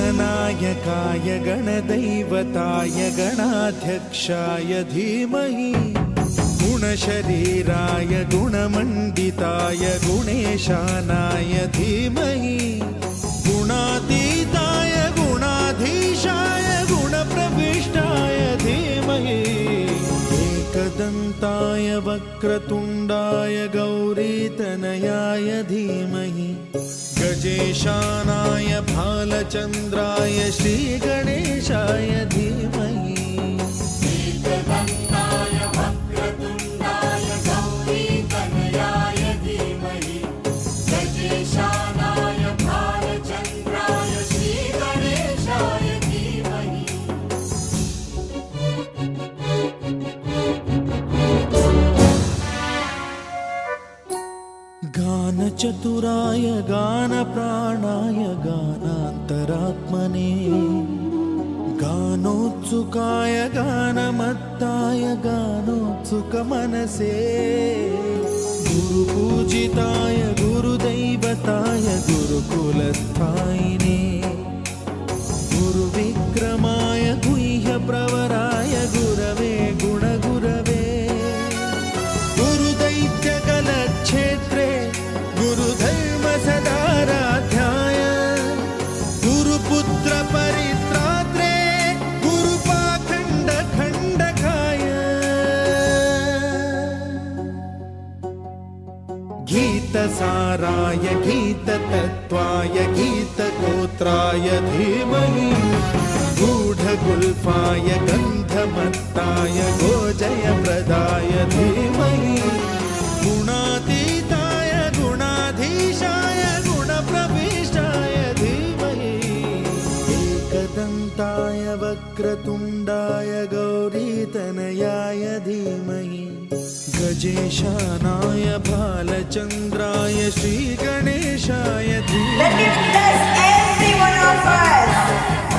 गणनायकाय गणदैवताय गणाध्यक्षाय धीमहि गुणशरीराय गुणमण्डिताय गुणेशानाय धीमहि गुणातीताय गुणाधीशाय गुणप्रविष्टाय धीमहि एकदन्ताय वक्रतुण्डाय गौरीतनयाय धीमहि गजेशानाय भालचन्द्राय श्रीगणेशाय धीमहि एकदन्ताय वक्रतुण्डाय गौरीतनयाय धीमहि गजेशानाय भालचन्द्राय श्रीगणेशाय धीमहि गानचतुराय गानप्राणाय गानान्तरात्मने गानोत्सुकाय गानमत्ताय गानोत्सुकमनसे गुरुपूजिताय गुरुदैवताय गुरुकुलस्थायिने गुरुविक्रमाय गुह्यप्रवराय गुरवे गुणगुरवे गुरुदैत्यकलक्षेत्रे गुरुधर्मसदाराध्याय गुरुपुत्रपरित्रात्रे गुरुपाखण्डखण्डकाय गीतसाराय गीततत्त्वाय गीतगोत्राय धीमहि गूढगुल्फाय गन्धमत्ताय गोजयप्रदाय धीमहि गुणातीताय गुणाधीशाय गुणप्रविष्टाय धीमहि एकदन्ताय वक्रतुण्डाय गौरीतनयाय धीमहि गजेशानाय भालचन्द्राय श्रीगणेशाय धीमहि Let me bless every one of us.